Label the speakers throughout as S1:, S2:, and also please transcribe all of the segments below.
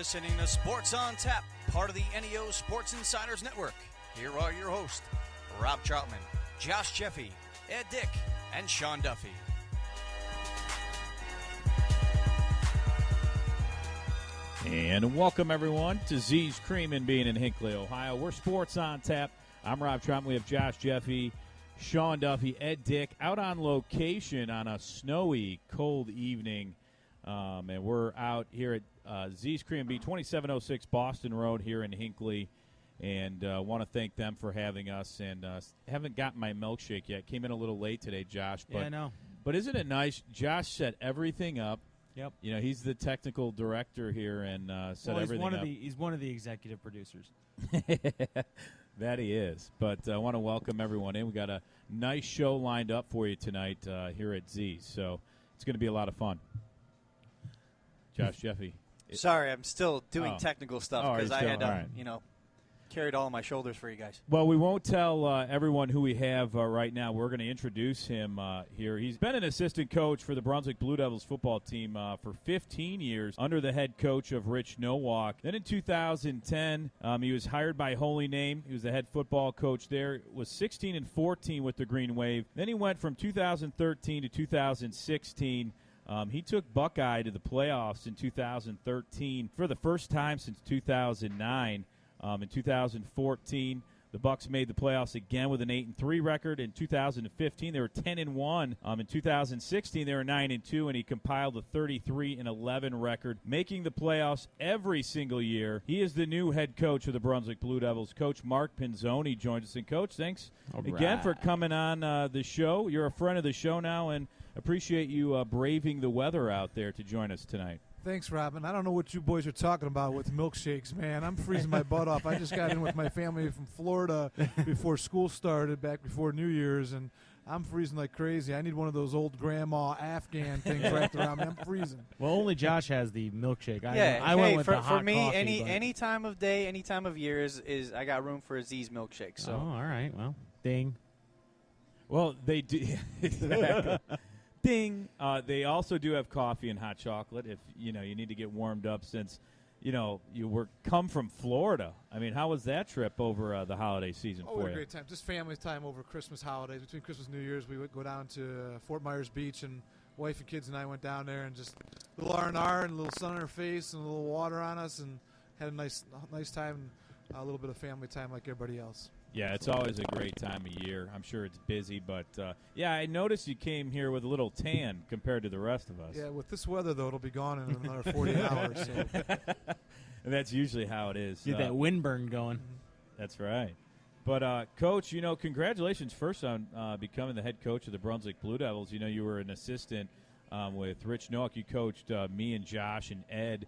S1: listening to Sports on Tap, part of the NEO Sports Insiders Network. Here are your hosts, Rob Troutman, Josh Jeffy, Ed Dick, and Sean Duffy.
S2: And welcome, everyone, to Z's Cream and Bean in Hinckley, Ohio. We're Sports on Tap. I'm Rob Troutman. We have Josh Jeffy, Sean Duffy, Ed Dick out on location on a snowy, cold evening. And we're out here at Z's Cream and Bean, 2706 Boston Road here in Hinckley. And want to thank them for having us. And haven't gotten my milkshake yet. Came in a little late today, Josh. But,
S3: yeah, I know.
S2: But isn't it nice? Josh set everything up.
S3: Yep.
S2: You know, he's the technical director here and set everything up.
S3: He's one of the executive producers.
S2: That he is. But I want to welcome everyone in. We got a nice show lined up for you tonight here at Z. So it's going to be a lot of fun. Josh Jeffy.
S1: Sorry, I'm still doing technical stuff because I had carried all on my shoulders for you guys.
S2: Well, we won't tell everyone who we have right now. We're going to introduce him here. He's been an assistant coach for the Brunswick Blue Devils football team for 15 years under the head coach of Rich Nowak. Then in 2010, he was hired by Holy Name. He was the head football coach there. Was 16-14 with the Green Wave. Then he went from 2013 to 2016. He took Buckeye to the playoffs in 2013 for the first time since 2009. In 2014, the Bucks made the playoffs again with an 8-3 record. In 2015, they were 10-1. In 2016, they were 9-2, and he compiled a 33-11 record, making the playoffs every single year. He is the new head coach of the Brunswick Blue Devils. Coach Mark Pinzone joins us. And Coach, thanks again for coming on the show. You're a friend of the show now, and appreciate you braving the weather out there to join us tonight.
S4: Thanks, Robin. I don't know what you boys are talking about with milkshakes, man. I'm freezing my butt off. I just got in with my family from Florida before school started, back before New Year's, and I'm freezing like crazy. I need one of those old grandma Afghan things wrapped around me. I'm freezing.
S3: Well, only Josh has the milkshake.
S1: I
S3: went with the hot
S1: for me,
S3: coffee,
S1: any time of day, any time of year is I got room for a Z's milkshake. So.
S3: Oh, all right. Well, ding.
S2: Well, they do. Exactly. Ding. They also do have coffee and hot chocolate if you need to get warmed up since you come from Florida. I mean, how was that trip over the holiday season for you?
S4: We had a great time. Just family time over Christmas holidays. Between Christmas and New Year's, we would go down to Fort Myers Beach, and wife and kids and I went down there and just a little R&R and a little sun on our face and a little water on us, and had a nice time, a little bit of family time like everybody else.
S2: Yeah, it's always a great time of year. I'm sure it's busy, but, I noticed you came here with a little tan compared to the rest of us.
S4: Yeah, with this weather, though, it'll be gone in another 40 hours. So.
S2: And that's usually how it is.
S3: Get that windburn going.
S2: That's right. But, Coach, congratulations first on becoming the head coach of the Brunswick Blue Devils. You were an assistant with Rich Nowak. You coached me and Josh and Ed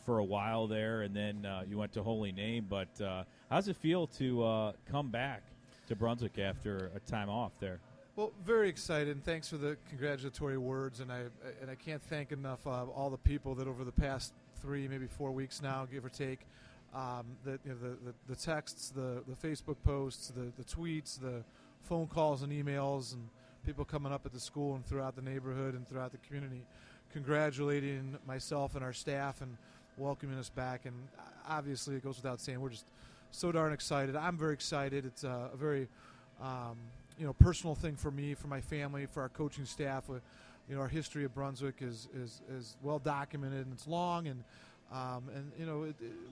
S2: for a while there, and then you went to Holy Name. But how does it feel to come back to Brunswick after a time off there?
S4: Well, very excited, and thanks for the congratulatory words. And I can't thank enough all the people that over the past 3, maybe 4 weeks now, give or take, the texts, the Facebook posts, the tweets, the phone calls and emails, and people coming up at the school and throughout the neighborhood and throughout the community, congratulating myself and our staff and welcoming us back. And obviously it goes without saying, we're just so darn excited. I'm very excited. It's a very personal thing for me, for my family, for our coaching staff. Our history of Brunswick is well documented, and it's long and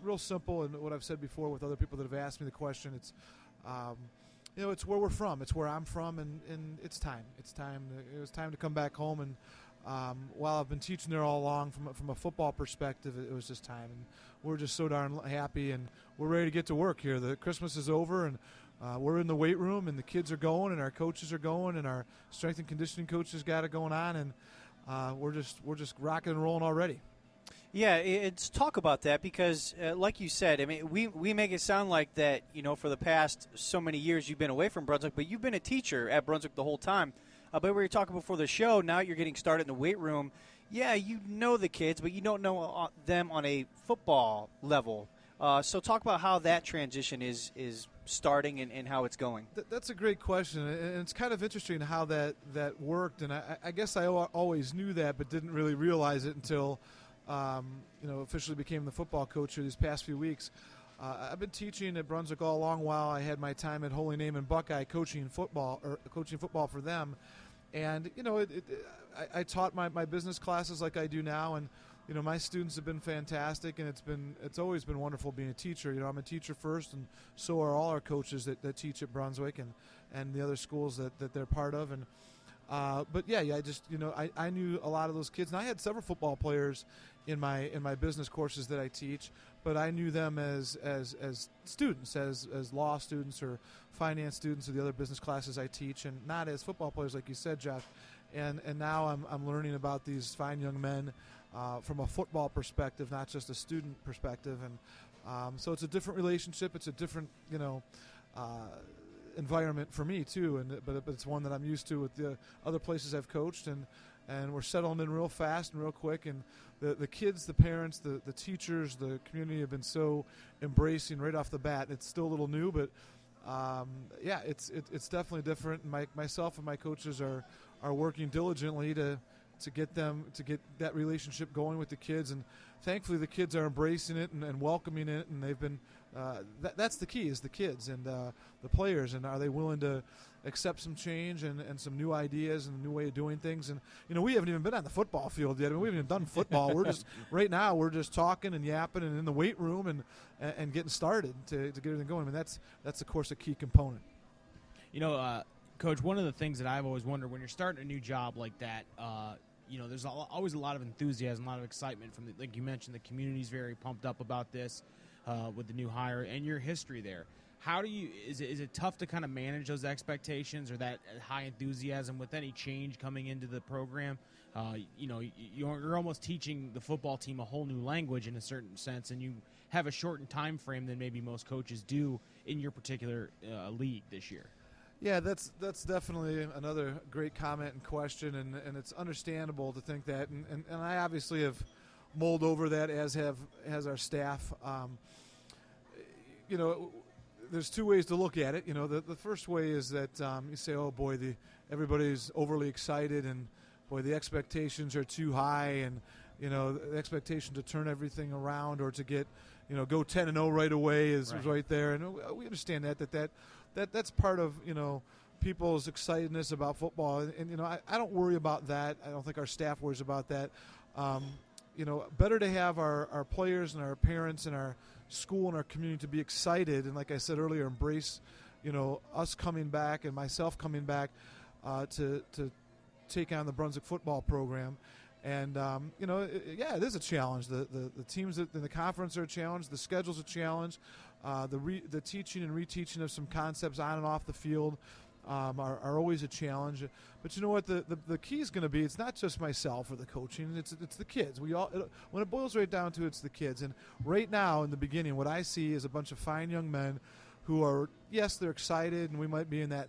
S4: real simple. And what I've said before with other people that have asked me the question, it's it's where we're from, it's where I'm from, and it's time. It was time to come back home. And while I've been teaching there all along, from a football perspective, it was just time. And we're just so darn happy, and we're ready to get to work here. The Christmas is over, and we're in the weight room, and the kids are going, and our coaches are going, and our strength and conditioning coaches got it going on, and we're just rocking and rolling already.
S1: Yeah, it's talk about that because, like you said, I mean, we make it sound like that, for the past so many years you've been away from Brunswick, but you've been a teacher at Brunswick the whole time. But we were talking before the show, now you're getting started in the weight room. Yeah, you know the kids, but you don't know them on a football level. So talk about how that transition is starting and how it's going.
S4: That's a great question, and it's kind of interesting how that worked. And I guess I always knew that, but didn't really realize it until officially became the football coach here these past few weeks. I've been teaching at Brunswick all along while I had my time at Holy Name and Buckeye coaching football for them. And, I taught my business classes like I do now, and, my students have been fantastic, and it's always been wonderful being a teacher. I'm a teacher first, and so are all our coaches that teach at Brunswick and the other schools that they're part of. And but yeah, I just I knew a lot of those kids, and I had several football players in my business courses that I teach, but I knew them as students, as law students or finance students or the other business classes I teach, and not as football players like you said, Jeff. And now I'm learning about these fine young men from a football perspective, not just a student perspective, and so it's a different relationship. It's a different environment for me too, but it's one that I'm used to with the other places I've coached, and we're settling in real fast and real quick, and the kids, the parents, the teachers, the community have been so embracing right off the bat. It's still a little new, but it's definitely different. And myself and my coaches are working diligently to get that relationship going with the kids, and thankfully the kids are embracing it and welcoming it, and they've been that's the key, is the kids and the players, and are they willing to accept some change and some new ideas and a new way of doing things. And we haven't even been on the football field yet. I mean, we haven't even done football. We're just right now we're just talking and yapping and in the weight room and getting started to get everything going. I mean, that's of course a key component.
S3: Coach, one of the things that I've always wondered when you're starting a new job like that, there's always a lot of enthusiasm, a lot of excitement from like you mentioned, the community's very pumped up about this with the new hire and your history there. How is it tough to kind of manage those expectations or that high enthusiasm with any change coming into the program? You're almost teaching the football team a whole new language in a certain sense, and you have a shortened time frame than maybe most coaches do in your particular league this year.
S4: Yeah, that's definitely another great comment and question, and it's understandable to think that, and I obviously have mulled over that, as our staff. There's two ways to look at it. The first way is that you say, oh boy, everybody's overly excited, and boy, the expectations are too high, and the expectation to turn everything around or to get go 10-0 right away is right there, and we understand that's part of people's excitedness about football, and I don't worry about that. I don't think our staff worries about that. Better to have our players and our parents and our school and our community to be excited, and like I said earlier, embrace us coming back and myself coming back to take on the Brunswick football program. And it is a challenge. The teams in the conference are a challenge. The schedule's a challenge. The teaching and reteaching of some concepts on and off the field are always a challenge. But you know what? The key is going to be, it's not just myself or the coaching. It's the kids. When it boils right down to it, it's the kids. And right now, in the beginning, what I see is a bunch of fine young men who are, yes, they're excited, and we might be in that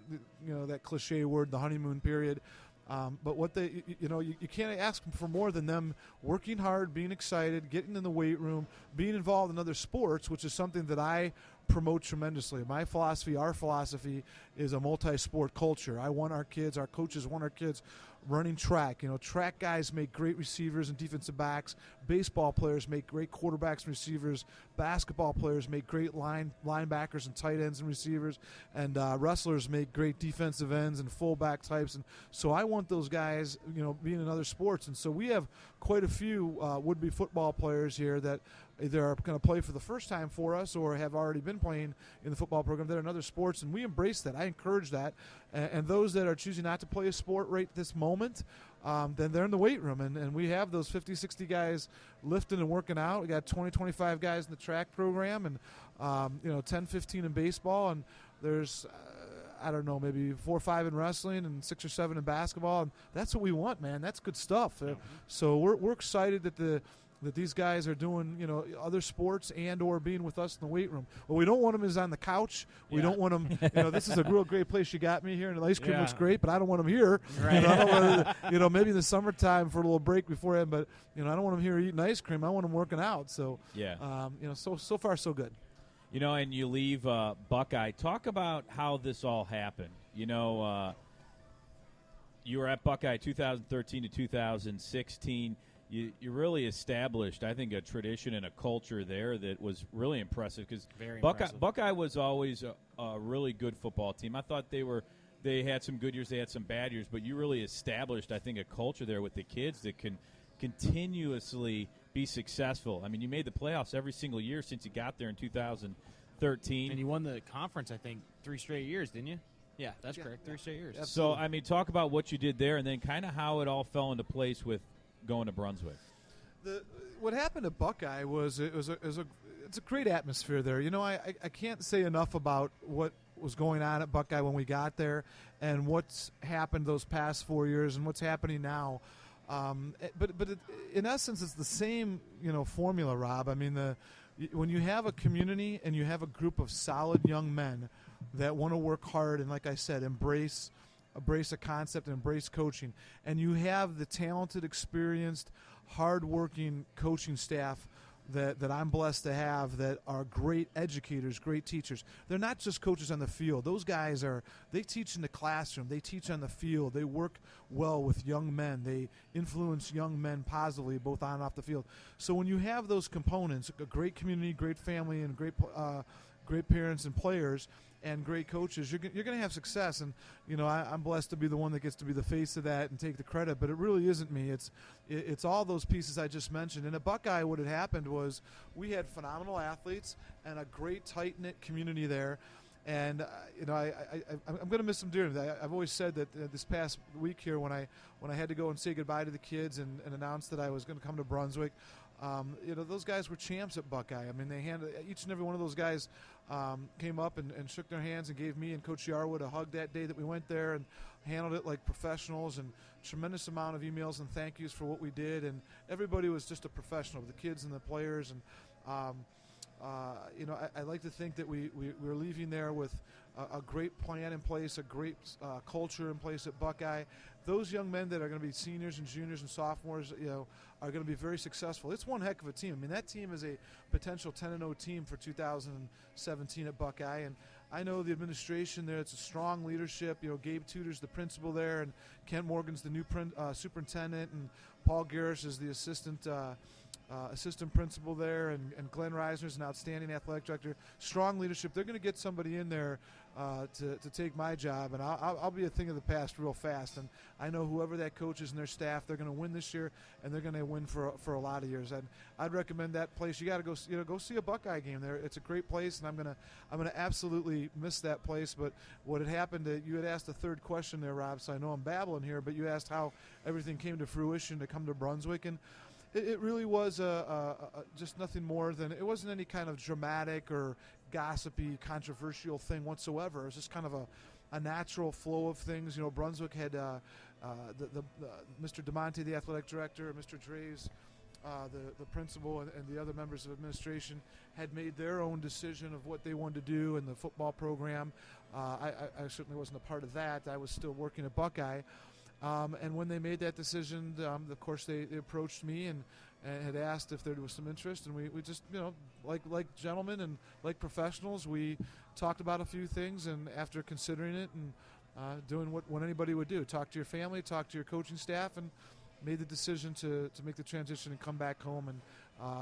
S4: that cliche word, the honeymoon period. But what you can't ask them for more than them working hard, being excited, getting in the weight room, being involved in other sports, which is something that I promote tremendously. My philosophy, our philosophy, is a multi-sport culture. Our coaches want our kids running track. Track guys make great receivers and defensive backs. Baseball players make great quarterbacks and receivers. Basketball players make great linebackers and tight ends and receivers. And wrestlers make great defensive ends and fullback types. And so I want those guys, being in other sports. And so we have quite a few would-be football players here that either are going to play for the first time for us or have already been playing in the football program that are in other sports, and we embrace that. I encourage that. And those that are choosing not to play a sport right this moment, then they're in the weight room, and we have those 50, 60 guys lifting and working out. We got 20, 25 guys in the track program, and 10, 15 in baseball, and there's maybe 4 or 5 in wrestling and 6 or 7 in basketball, and that's what we want, man. That's good stuff. So we're excited that these guys are doing, other sports and or being with us in the weight room. What we don't want them is on the couch. We don't want them, this is a real great place you got me here, and the ice cream looks great, but I don't want them here.
S3: Right.
S4: I don't want maybe in the summertime for a little break beforehand, but, I don't want them here eating ice cream. I want them working out. So, so far so good.
S2: And you leave Buckeye. Talk about how this all happened. You were at Buckeye 2013 to 2016. you really established, I think, a tradition and a culture there that was really impressive because Buckeye was always a really good football team. I thought they had some good years, they had some bad years, but you really established, I think, a culture there with the kids that can continuously be successful. I mean, you made the playoffs every single year since you got there in 2013.
S3: And you won the conference, I think, 3 straight years, didn't you? Yeah, that's correct. 3 straight years.
S2: So, I mean, talk about what you did there and then kind of how it all fell into place with going to Brunswick.
S4: What happened at Buckeye was it's a great atmosphere there. You know, I can't say enough about what was going on at Buckeye when we got there and what's happened those past 4 years and what's happening now. In essence, it's the same, formula, Rob. I mean, when you have a community and you have a group of solid young men that want to work hard and, like I said, embrace a concept and embrace coaching, and you have the talented, experienced, hard-working coaching staff that I'm blessed to have that are great educators, great teachers. They're not just coaches on the field. Those guys they teach in the classroom. They teach on the field. They work well with young men. They influence young men positively both on and off the field. So when you have those components, a great community, great family, and great parents and players, and great coaches, you're going to have success. And I'm blessed to be the one that gets to be the face of that and take the credit. But it really isn't me. It's all those pieces I just mentioned. And at Buckeye, what had happened was we had phenomenal athletes and a great tight knit community there. And I'm going to miss them dearly. I've always said that this past week here, when I had to go and say goodbye to the kids and announce that I was going to come to Brunswick. Those guys were champs at Buckeye. I mean, each and every one of those guys came up and shook their hands and gave me and Coach Yarwood a hug that day that we went there and handled it like professionals, and tremendous amount of emails and thank yous for what we did. And everybody was just a professional, the kids and the players. And, I like to think that we're leaving there with a great plan in place, a great culture in place at Buckeye. Those young men that are going to be seniors and juniors and sophomores, are going to be very successful. It's one heck of a team. I mean, that team is a potential 10-0 team for 2017 at Buckeye. And I know the administration there, it's a strong leadership. Gabe Tudor's the principal there, and Kent Morgan's the new superintendent, and Paul Garrish is the assistant principal there, and Glenn Reisner's an outstanding athletic director. Strong leadership. They're going to get somebody in there to take my job, and I'll be a thing of the past real fast. And I know whoever that coach is and their staff, they're going to win this year, and they're going to win for a lot of years. And I'd recommend that place. You got to go see a Buckeye game there. It's a great place, and I'm gonna absolutely miss that place. But what had happened, you had asked the third question there, Rob. So I know I'm babbling here, but you asked how everything came to fruition to come to Brunswick, and it really was just nothing more than, it wasn't any kind of dramatic or gossipy, controversial thing whatsoever. It was just kind of a natural flow of things. Brunswick had Mr. DeMonte, the athletic director, Mr. Draves, the principal, and the other members of administration had made their own decision of what they wanted to do in the football program. I certainly wasn't a part of that. I was still working at Buckeye. And when they made that decision, of course, they approached me and had asked if there was some interest. And we just, like gentlemen and like professionals, we talked about a few things. And after considering it and doing what anybody would do, talk to your family, talk to your coaching staff, and made the decision to make the transition and come back home. And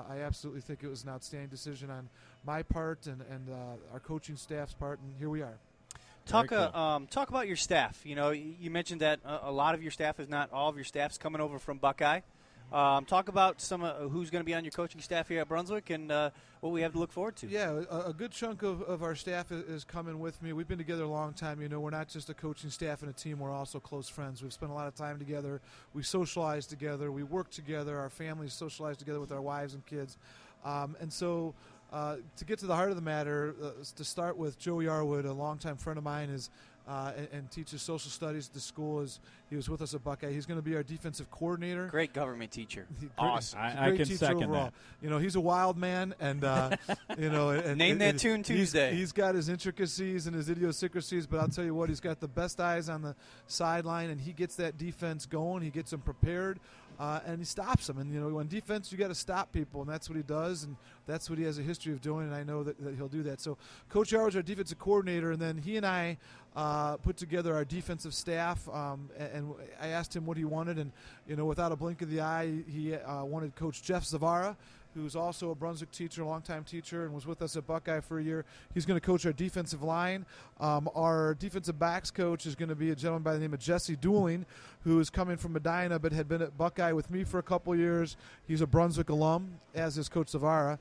S4: I absolutely think it was an outstanding decision on my part and our coaching staff's part. And here we are.
S1: Talk about your staff. You mentioned that a lot of your staff, if not all of your staff's coming over from Buckeye. Talk about some who's going to be on your coaching staff here at Brunswick and what we have to look forward to.
S4: Yeah, a good chunk of our staff is coming with me. We've been together a long time. We're not just a coaching staff and a team. We're also close friends. We've spent a lot of time together. We socialize together. We work together. Our families socialize together with our wives and kids. And so to get to the heart of the matter, to start with, Joe Yarwood, a longtime friend of mine, is and teaches social studies at the school. He was with us at Buckeye. He's going to be our defensive coordinator.
S1: Great government teacher.
S2: Awesome. I can second
S4: overall.
S2: that.
S4: He's a wild man, and and
S1: name that tune Tuesday.
S4: He's got his intricacies and his idiosyncrasies, but I'll tell you what, he's got the best eyes on the sideline, and he gets that defense going. He gets them prepared. and he stops them. And on defense, you got to stop people, and that's what he does, and that's what he has a history of doing. And I know that he'll do that. So Coach Yarwood's our defensive coordinator, and then he and I put together our defensive staff. And I asked him what he wanted, and without a blink of the eye, he wanted Coach Jeff Zavara, who's also a Brunswick teacher, a longtime teacher, and was with us at Buckeye for a year. He's going to coach our defensive line. Our defensive backs coach is going to be a gentleman by the name of Jesse Dooling, who is coming from Medina but had been at Buckeye with me for a couple years. He's a Brunswick alum, as is Coach Zavara.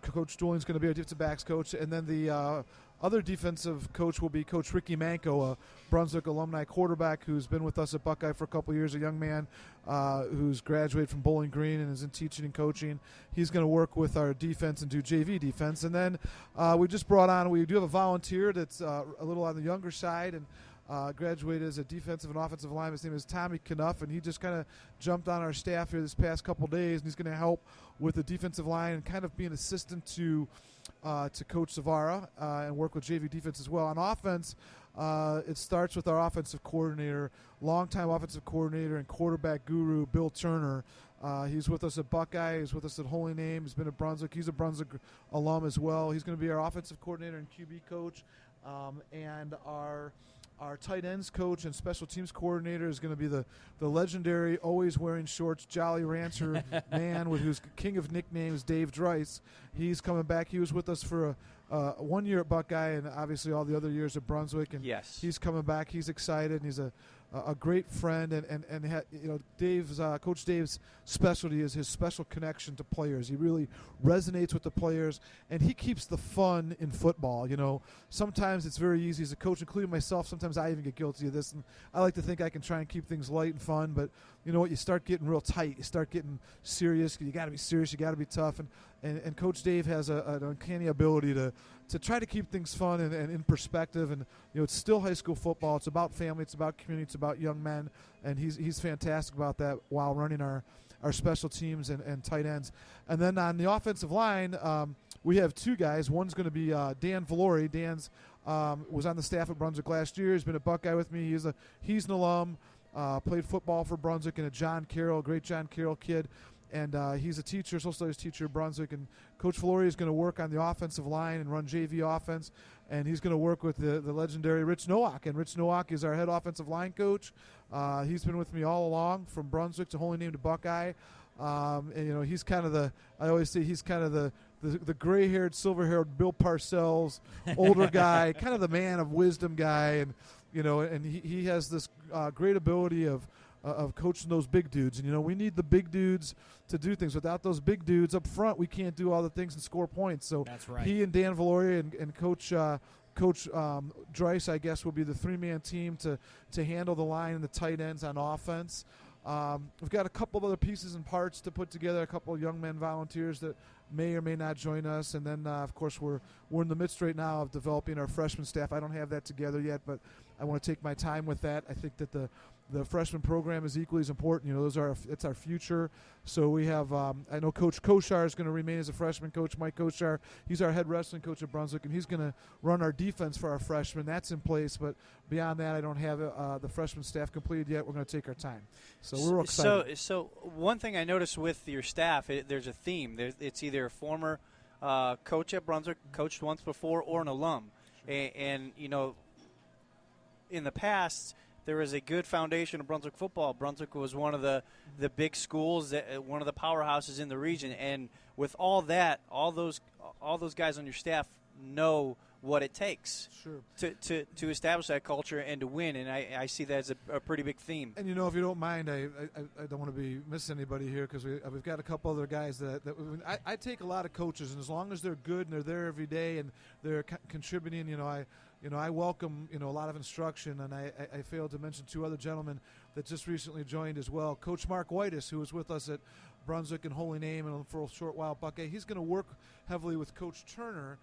S4: Coach Dooling's going to be our defensive backs coach. And then the other defensive coach will be Coach Ricky Manco, a Brunswick alumni quarterback who's been with us at Buckeye for a couple of years, a young man who's graduated from Bowling Green and is in teaching and coaching. He's going to work with our defense and do JV defense. And then we just brought on, we do have a volunteer that's a little on the younger side and graduated as a defensive and offensive lineman. His name is Tommy Knuff, and he just kind of jumped on our staff here this past couple days, and he's going to help with the defensive line and kind of be an assistant to Coach Zavara and work with JV defense as well. On offense, it starts with our offensive coordinator, longtime offensive coordinator and quarterback guru, Bill Turner. He's with us at Buckeye. He's with us at Holy Name. He's been at Brunswick. He's a Brunswick alum as well. He's going to be our offensive coordinator and QB coach. And our tight ends coach and special teams coordinator is going to be the legendary, always wearing shorts, Jolly Rancher man with who's king of nicknames, Dave Dreiss. He's coming back. He was with us for 1 year at Buckeye and obviously all the other years at Brunswick. And
S1: yes,
S4: he's coming back. He's excited. And he's a great friend. Dave's Coach Dave's specialty is his special connection to players. He really resonates with the players, and he keeps the fun in football. Sometimes it's very easy as a coach, including myself. Sometimes I even get guilty of this, and I like to think I can try and keep things light and fun. But you know what? You start getting real tight. You start getting serious. You got to be serious. You got to be tough. And Coach Dave has an uncanny ability to try to keep things fun and in perspective. And it's still high school football. It's about family. It's about community. It's about young men. And he's fantastic about that while running our special teams and tight ends. And then on the offensive line, we have two guys. One's going to be Dan Valori. Dan's was on the staff at Brunswick last year. He's been at Buckeye with me. He's an alum. Played football for Brunswick and a great John Carroll kid. And he's a teacher, social studies teacher at Brunswick. And Coach Valori is going to work on the offensive line and run JV offense. And he's going to work with the legendary Rich Nowak. And Rich Nowak is our head offensive line coach. He's been with me all along, from Brunswick to Holy Name to Buckeye. And he's kind of I always say he's kind of the gray-haired, silver-haired Bill Parcells, older guy, kind of the man of wisdom guy. And he has this great ability of coaching those big dudes. And we need the big dudes to do things. Without those big dudes up front, we can't do all the things and score points. So
S3: that's right. He
S4: and Dan Valori and Coach Dreiss, I guess, will be the three-man team to handle the line and the tight ends on offense. We've got a couple of other pieces and parts to put together, a couple of young men volunteers that may or may not join us. And then, of course, we're in the midst right now of developing our freshman staff. I don't have that together yet, but I want to take my time with that. I think that the freshman program is equally as important. It's our future. So we have, I know Coach Koshar is going to remain as a freshman coach. Mike Koshar, he's our head wrestling coach at Brunswick, and he's going to run our defense for our freshmen. That's in place, but beyond that, I don't have the freshman staff completed yet. We're going to take our time. So we're excited. So
S1: one thing I noticed with your staff, there's a theme. It's either a former coach at Brunswick, coached once before, or an alum. Sure. And in the past, there was a good foundation of Brunswick football. Brunswick was one of the big schools, one of the powerhouses in the region. And with all that, all those guys on your staff know what it takes to establish that culture and to win. And I see that as a pretty big theme.
S4: And, if you don't mind, I don't want to be missing anybody here because we've got a couple other guys that I take a lot of coaches, and as long as they're good and they're there every day and they're contributing, I welcome, a lot of instruction, and I failed to mention two other gentlemen that just recently joined as well. Coach Mark Whitus, who was with us at Brunswick and Holy Name and for a short while at Buckeye, he's going to work heavily with Coach Turner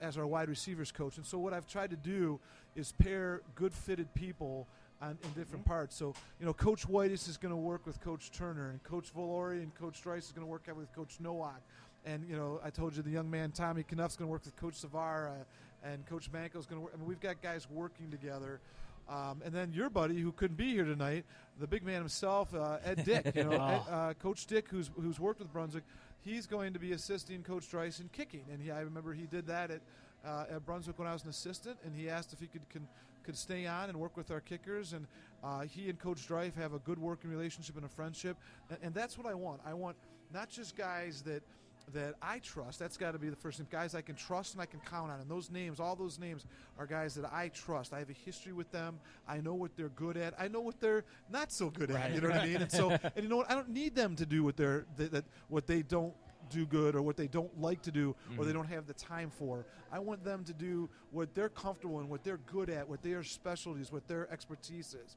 S4: as our wide receivers coach. And so what I've tried to do is pair good-fitted people in different parts. So, Coach Whitus is going to work with Coach Turner, and Coach Valori and Coach Dreiss is going to work heavily with Coach Nowak. And, I told you the young man Tommy Knuff's going to work with Coach Savara, and Coach Manco's going to work. I mean, we've got guys working together. And then your buddy, who couldn't be here tonight, the big man himself, Ed Dick, Coach Dick, who's worked with Brunswick, he's going to be assisting Coach Dreiss in kicking. And I remember he did that at Brunswick when I was an assistant, and he asked if he could stay on and work with our kickers. And he and Coach Dreiss have a good working relationship and a friendship. And that's what I want. I want not just guys that I trust. That's got to be the first thing. Guys I can trust and I can count on. And those names, all those names, are guys that I trust. I have a history with them. I know what they're good at. I know what they're not so good at. You know what I mean? And so, and you know what? I don't need them to do what they don't do good, or what they don't like to do, or they don't have the time for. I want them to do what they're comfortable in, what they're good at, what their specialties, what their expertise is.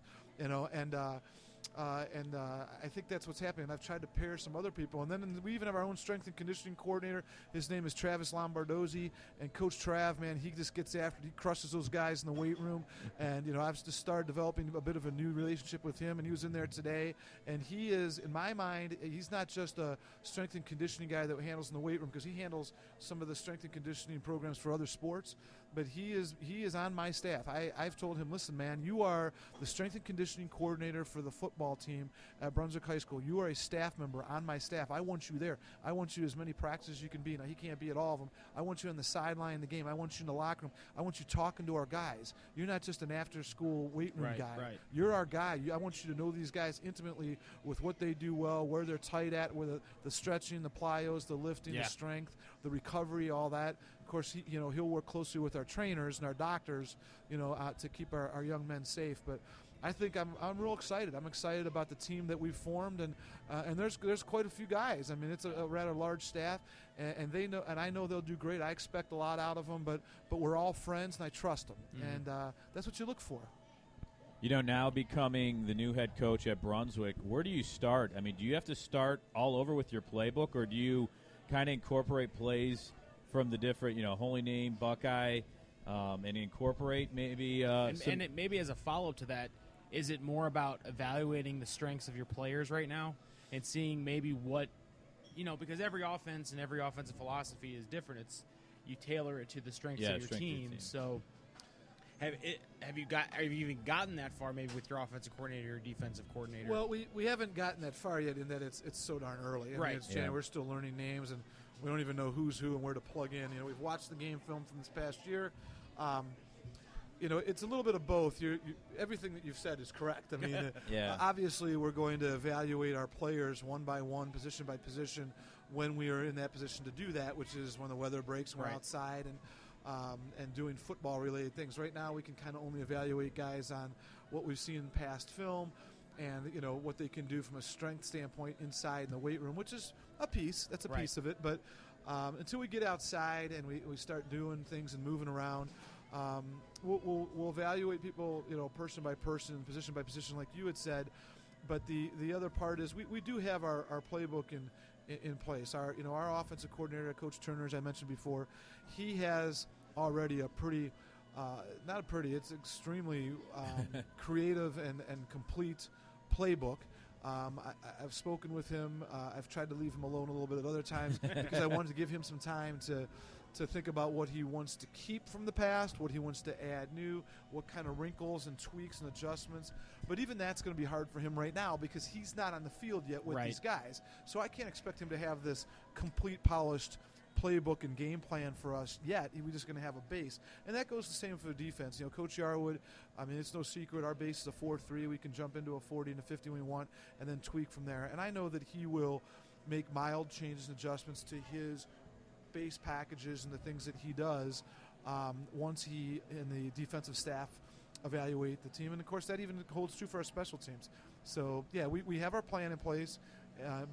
S4: I think that's what's happening. I've tried to pair some other people. And then we even have our own strength and conditioning coordinator. His name is Travis Lombardozzi. And Coach Trav, man, he just gets after it. He crushes those guys in the weight room. And, I've just started developing a bit of a new relationship with him. And he was in there today. And he is, in my mind, he's not just a strength and conditioning guy that handles in the weight room, because he handles some of the strength and conditioning programs for other sports. But he is on my staff. I've told him, listen, man, you are the strength and conditioning coordinator for the football team at Brunswick High School. You are a staff member on my staff. I want you there. I want you as many practices as you can be. Now, he can't be at all of them. I want you on the sideline in the game. I want you in the locker room. I want you talking to our guys. You're not just an after-school weight room guy.
S3: Right.
S4: You're our guy. I want you to know these guys intimately with what they do well, where they're tight at, where the stretching, the plyos, the lifting, the strength, the recovery, all that. Of course, he'll work closely with our trainers and our doctors, to keep our young men safe. But I think I'm real excited. I'm excited about the team that we've formed, and there's quite a few guys. I mean, it's a rather large staff, and they know, and I know they'll do great. I expect a lot out of them, but we're all friends, and I trust them, and that's what you look for.
S2: Now becoming the new head coach at Brunswick, where do you start? I mean, do you have to start all over with your playbook, or do you kind of incorporate plays from the different, Holy Name, Buckeye, and incorporate maybe
S3: maybe as a follow-up to that, is it more about evaluating the strengths of your players right now and seeing maybe what, because every offense and every offensive philosophy is different. You tailor it to the strengths of your team. So have you even gotten that far maybe with your offensive coordinator or defensive coordinator?
S4: Well, we haven't gotten that far yet, in that it's so darn early. I mean, it's January. We're still learning names, and we don't even know who's who and where to plug in. We've watched the game film from this past year. It's a little bit of both. Everything that you've said is correct. I mean, obviously we're going to evaluate our players one by one, position by position, when we are in that position to do that, which is when the weather breaks, we're outside and doing football-related things. Right now we can kind of only evaluate guys on what we've seen in past film, and what they can do from a strength standpoint inside in the weight room, which is a piece. That's a piece of it. But until we get outside and we start doing things and moving around, we'll evaluate people, person by person, position by position, like you had said. But the other part is we do have our playbook in place. Our offensive coordinator, Coach Turner, as I mentioned before, he has already a pretty it's extremely creative and complete playbook. I've spoken with him. I've tried to leave him alone a little bit at other times because I wanted to give him some time to think about what he wants to keep from the past, what he wants to add new, what kind of wrinkles and tweaks and adjustments. But even that's going to be hard for him right now because he's not on the field yet with these guys. So I can't expect him to have this complete, polished playbook and game plan for us yet. We're just going to have a base. And that goes the same for the defense. Coach Yarwood, I mean, it's no secret. Our base is a 4-3. We can jump into a 40 and a 50 when we want and then tweak from there. And I know that he will make mild changes and adjustments to his base packages and the things that he does once he and the defensive staff evaluate the team. And, of course, that even holds true for our special teams. So, we have our plan in place,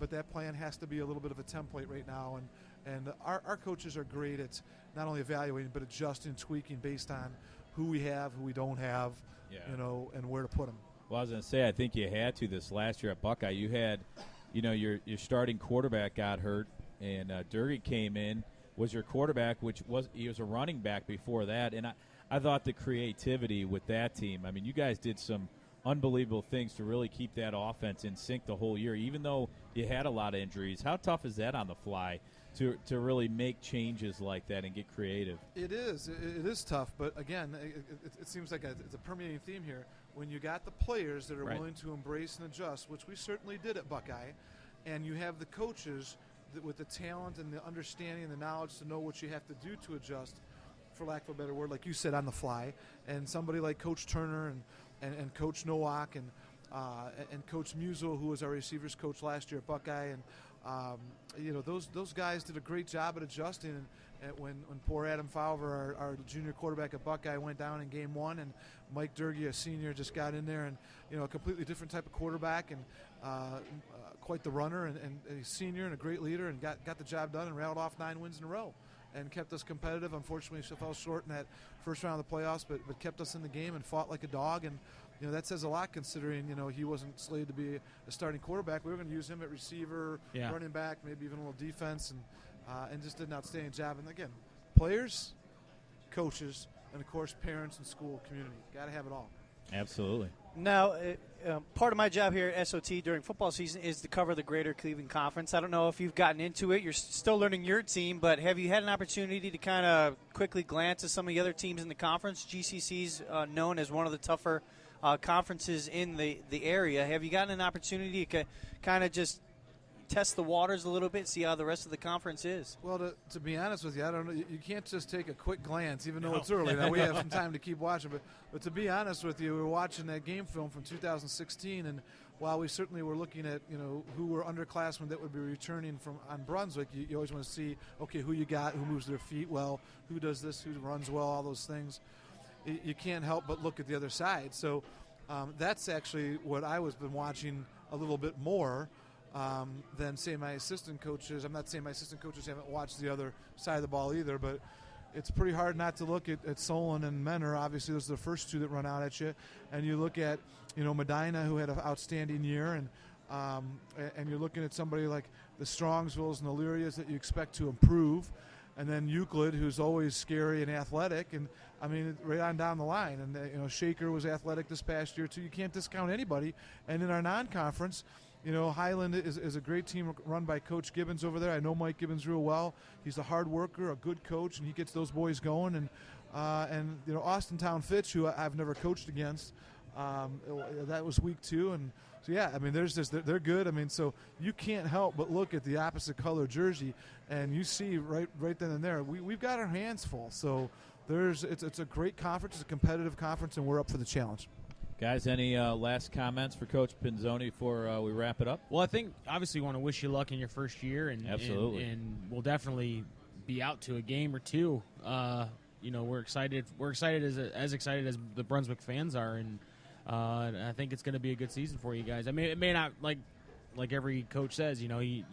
S4: but that plan has to be a little bit of a template right now. And our coaches are great at not only evaluating but adjusting, tweaking based on who we have, who we don't have, and where to put them.
S2: Well, I was going to say, I think you had to this last year at Buckeye. You had, your starting quarterback got hurt, and Durgy came in, was your quarterback, he was a running back before that. And I thought the creativity with that team, I mean, you guys did some unbelievable things to really keep that offense in sync the whole year, even though you had a lot of injuries. How tough is that on the fly to really make changes like that and get creative.
S4: It is tough, but again, it seems like it's a permeating theme here. When you got the players that are willing to embrace and adjust, which we certainly did at Buckeye, and you have the coaches with the talent and the understanding and the knowledge to know what you have to do to adjust, for lack of a better word, like you said, on the fly, and somebody like Coach Turner and Coach Nowak and Coach Musil, who was our receivers coach last year at Buckeye, and those guys did a great job at adjusting. And when poor Adam Fowler, our junior quarterback at Buckeye, went down in game 1, and Mike Durgee, a senior, just got in there, and a completely different type of quarterback, and quite the runner, and a senior and a great leader, and got the job done and rattled off 9 wins in a row and kept us competitive. Unfortunately, she fell short in that first round of the playoffs, but kept us in the game and fought like a dog. And that says a lot, considering he wasn't slated to be a starting quarterback. We were going to use him at receiver, running back, maybe even a little defense, and just did an outstanding job. And again, players, coaches, and of course parents and school community. Got to have it all.
S2: Absolutely.
S1: Now, part of my job here at SOT during football season is to cover the Greater Cleveland Conference. I don't know if you've gotten into it. You're still learning your team, but have you had an opportunity to kind of quickly glance at some of the other teams in the conference? GCC's known as one of the tougher conferences in the area. Have you gotten an opportunity to kind of just test the waters a little bit, see how the rest of the conference is?
S4: Well, to be honest with you, I don't know. You can't just take a quick glance, even though it's early. Now we have some time to keep watching. But to be honest with you, we were watching that game film from 2016, and while we certainly were looking at who were underclassmen that would be returning from on Brunswick, you always want to see who you got, who moves their feet well, who does this, who runs well, all those things. You can't help but look at the other side. So that's actually what I was been watching a little bit more. Than, say, my assistant coaches. I'm not saying my assistant coaches haven't watched the other side of the ball either, but it's pretty hard not to look at Solon and Menor. Obviously, those are the first two that run out at you. And you look at, Medina, who had an outstanding year, and you're looking at somebody like the Strongsvilles and the Lyrias that you expect to improve. And then Euclid, who's always scary and athletic, and right on down the line. And Shaker was athletic this past year too. You can't discount anybody. And in our non-conference, Highland is a great team run by Coach Gibbons over there. I know Mike Gibbons real well. He's a hard worker, a good coach, and he gets those boys going. And Austintown Fitch, who I've never coached against, that was week 2. And so they're good. So you can't help but look at the opposite color jersey, and you see right then and there we've got our hands full. So it's a great conference, it's a competitive conference, and we're up for the challenge.
S2: Guys, any last comments for Coach Pinzone before we wrap it up?
S3: Well, I think obviously we want to wish you luck in your first year, and
S2: absolutely,
S3: and we'll definitely be out to a game or two. We're excited. We're excited as excited as the Brunswick fans are, and I think it's going to be a good season for you guys. It may not like every coach says, you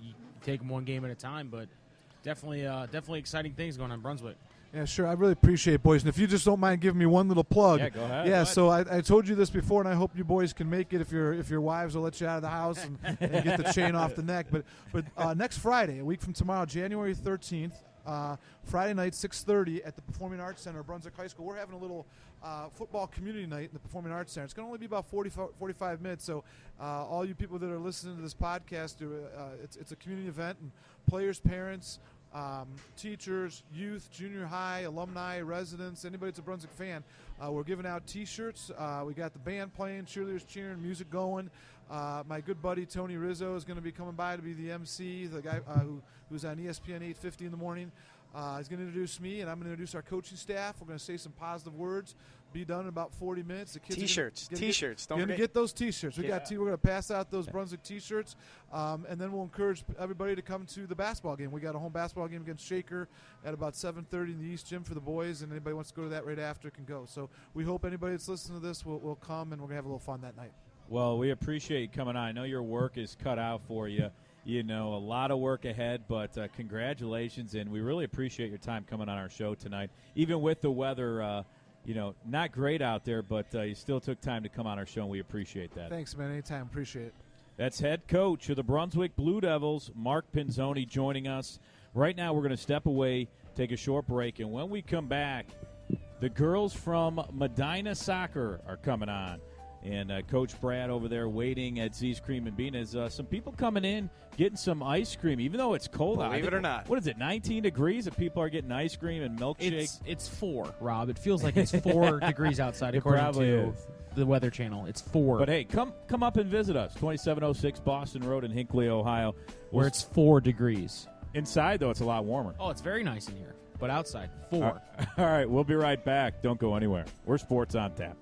S3: take them one game at a time, but definitely exciting things going on in Brunswick.
S4: Yeah, sure. I really appreciate it, boys. And if you just don't mind giving me one little plug.
S2: Yeah, go ahead.
S4: Yeah, so I told you this before, and I hope you boys can make it if your wives will let you out of the house and get the chain off the neck. But next Friday, a week from tomorrow, January 13th, Friday night, 6:30 at the Performing Arts Center of Brunswick High School. We're having a little football community night in the Performing Arts Center. It's going to only be about 45 minutes, so all you people that are listening to this podcast, it's a community event, and players, parents, teachers, youth, junior high, alumni, residents, anybody that's a Brunswick fan. We're giving out T-shirts. We got the band playing, cheerleaders cheering, music going. My good buddy Tony Rizzo is going to be coming by to be the MC, the guy who's on ESPN 850 in the morning. He's going to introduce me, and I'm going to introduce our coaching staff. We're going to say some positive words. Be done in about 40 minutes. The kids
S1: T-shirts.
S4: You're going to get those T-shirts. We're going to pass out those Brunswick T-shirts, and then we'll encourage everybody to come to the basketball game. We got a home basketball game against Shaker at about 7:30 in the East Gym for the boys, and anybody wants to go to that right after can go. So we hope anybody that's listening to this will come, and we're going to have a little fun that night.
S2: Well, we appreciate you coming on. I know your work is cut out for you. A lot of work ahead, but congratulations, and we really appreciate your time coming on our show tonight. Even with the weather, not great out there, but you still took time to come on our show, and we appreciate that.
S4: Thanks, man. Anytime. Appreciate it.
S2: That's head coach of the Brunswick Blue Devils, Mark Pinzone, joining us. Right now we're going to step away, take a short break, and when we come back, the girls from Medina Soccer are coming on. And Coach Brad over there waiting at Z's Cream and Bean is some people coming in getting some ice cream, even though it's cold out.
S1: Believe it or not.
S2: What is it, 19 degrees, and people are getting ice cream and milkshake?
S3: It's 4, Rob. It feels like it's 4 degrees outside according to the Weather Channel. It's 4.
S2: But hey, come up and visit us, 2706 Boston Road in Hinckley, Ohio.
S3: Where it's 4 degrees.
S2: Inside, though, it's a lot warmer.
S3: Oh, it's very nice in here. But outside, 4.
S2: All right, we'll be right back. Don't go anywhere. We're Sports on Tap.